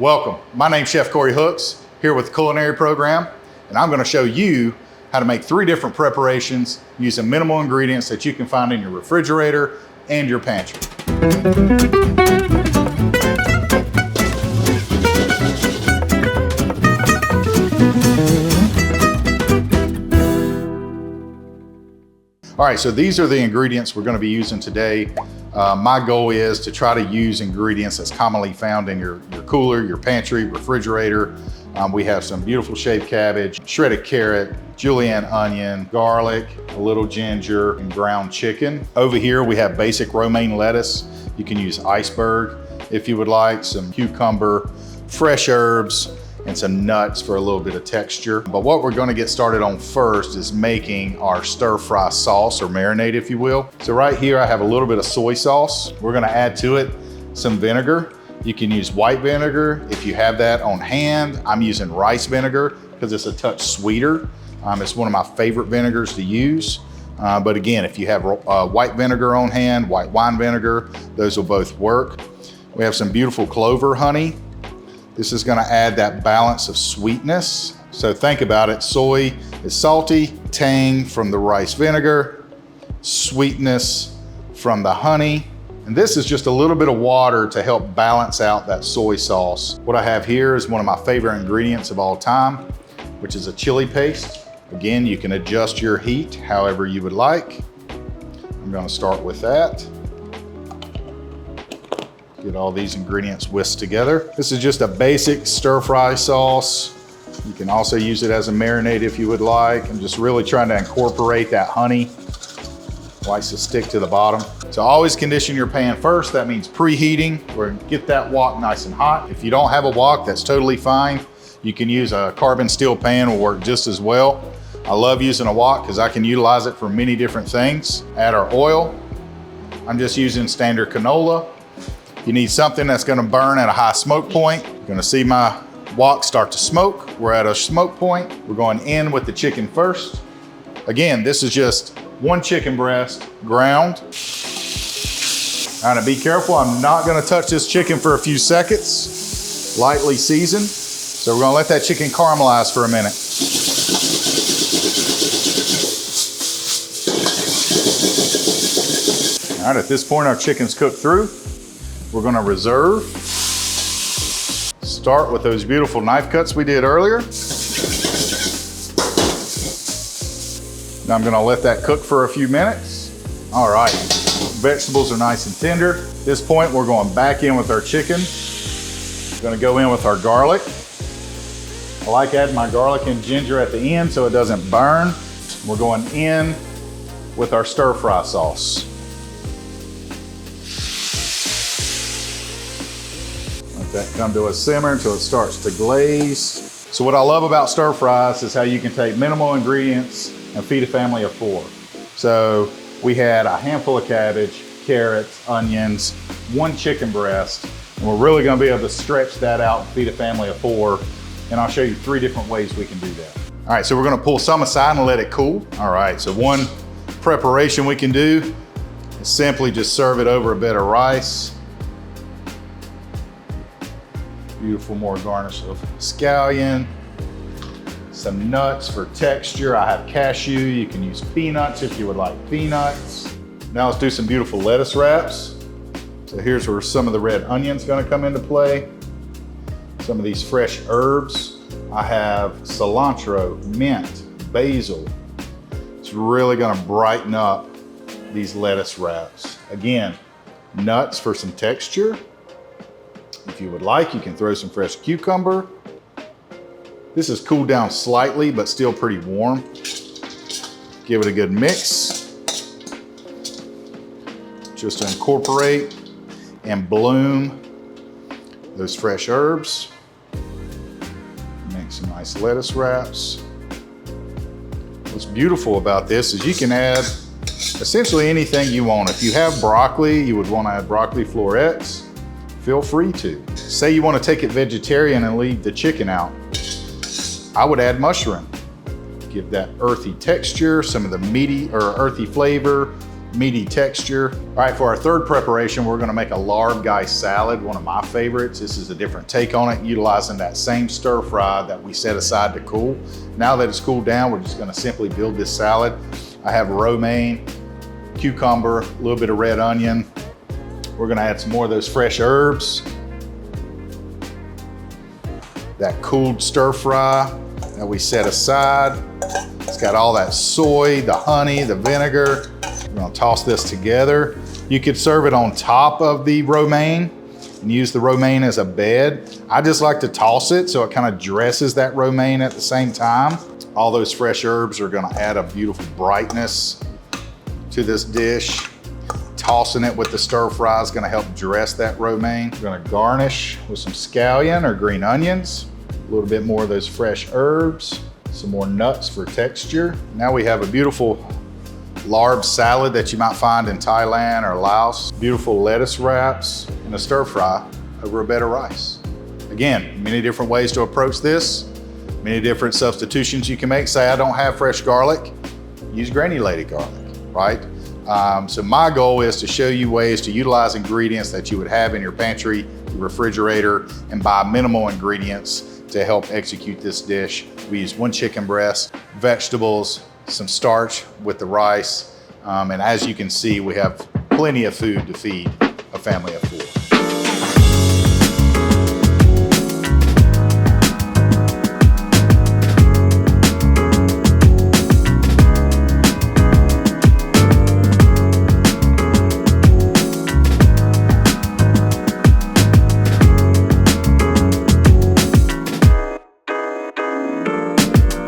Welcome, my name's Chef Corey Hooks, here with the Culinary Program, and I'm gonna show you how to make 3 different preparations using minimal ingredients that you can find in your refrigerator and your pantry. All right, so these are the ingredients we're gonna be using today. My goal is to try to use ingredients that's commonly found in your cooler, your pantry, refrigerator. We have some beautiful shaved cabbage, shredded carrot, julienne onion, garlic, a little ginger, and ground chicken. Over here, we have basic romaine lettuce. You can use iceberg if you would like, some cucumber, fresh herbs, and some nuts for a little bit of texture. But what we're gonna get started on first is making our stir-fry sauce, or marinade if you will. So right here I have a little bit of soy sauce. We're gonna add to it some vinegar. You can use white vinegar if you have that on hand. I'm using rice vinegar because it's a touch sweeter. It's one of my favorite vinegars to use. But again, if you have white vinegar on hand, white wine vinegar, those will both work. We have some beautiful clover honey. This is gonna add that balance of sweetness. So think about it, soy is salty, tang from the rice vinegar, sweetness from the honey, and this is just a little bit of water to help balance out that soy sauce. What I have here is one of my favorite ingredients of all time, which is a chili paste. Again, you can adjust your heat however you would like. I'm gonna start with that. Get all these ingredients whisked together. This is just a basic stir-fry sauce. You can also use it as a marinade if you would like. I'm just really trying to incorporate that honey. Likes to stick to the bottom. So always condition your pan first. That means preheating. We're gonna get that wok nice and hot. If you don't have a wok, that's totally fine. You can use a carbon steel pan, will work just as well. I love using a wok because I can utilize it for many different things. Add our oil. I'm just using standard canola. You need something that's gonna burn at a high smoke point. You're gonna see my wok start to smoke. We're at a smoke point. We're going in with the chicken first. Again, this is just 1 chicken breast, ground. All right, be careful. I'm not gonna touch this chicken for a few seconds. Lightly seasoned. So we're gonna let that chicken caramelize for a minute. All right, at this point, our chicken's cooked through. We're gonna reserve. Start with those beautiful knife cuts we did earlier. Now I'm gonna let that cook for a few minutes. All right, vegetables are nice and tender. At this point, we're going back in with our chicken. We're gonna go in with our garlic. I like adding my garlic and ginger at the end so it doesn't burn. We're going in with our stir-fry sauce. That come to a simmer until it starts to glaze. So what I love about stir fries is how you can take minimal ingredients and feed a family of 4. So we had a handful of cabbage, carrots, onions, 1 chicken breast, and we're really gonna be able to stretch that out and feed a family of 4. And I'll show you 3 different ways we can do that. All right, so we're gonna pull some aside and let it cool. All right, so one preparation we can do is simply just serve it over a bed of rice. Beautiful, more garnish of scallion, some nuts for texture. I have cashew. You can use peanuts if you would like peanuts. Now let's do some beautiful lettuce wraps. So here's where some of the red onion's gonna come into play. Some of these fresh herbs. I have cilantro, mint, basil. It's really gonna brighten up these lettuce wraps. Again, nuts for some texture. If you would like, you can throw some fresh cucumber. This is cooled down slightly, but still pretty warm. Give it a good mix. Just to incorporate and bloom those fresh herbs. Make some nice lettuce wraps. What's beautiful about this is you can add essentially anything you want. If you have broccoli, you would want to add broccoli florets. Feel free to. Say you want to take it vegetarian and leave the chicken out. I would add mushroom. Give that earthy texture, some of the meaty or earthy flavor, meaty texture. All right, for our third preparation, we're gonna make a larb guy salad, one of my favorites. This is a different take on it, utilizing that same stir fry that we set aside to cool. Now that it's cooled down, we're just gonna simply build this salad. I have romaine, cucumber, a little bit of red onion. We're gonna add some more of those fresh herbs. That cooled stir fry that we set aside. It's got all that soy, the honey, the vinegar. We're gonna toss this together. You could serve it on top of the romaine and use the romaine as a bed. I just like to toss it so it kind of dresses that romaine at the same time. All those fresh herbs are gonna add a beautiful brightness to this dish. Tossing it with the stir fry is gonna help dress that romaine. We're gonna garnish with some scallion or green onions, a little bit more of those fresh herbs, some more nuts for texture. Now we have a beautiful larb salad that you might find in Thailand or Laos. Beautiful lettuce wraps and a stir fry over a bed of rice. Again, many different ways to approach this, many different substitutions you can make. Say I don't have fresh garlic, use granulated garlic, right? So my goal is to show you ways to utilize ingredients that you would have in your pantry, your refrigerator, and buy minimal ingredients to help execute this dish. We use 1 chicken breast, vegetables, some starch with the rice, and as you can see, we have plenty of food to feed a family of 4.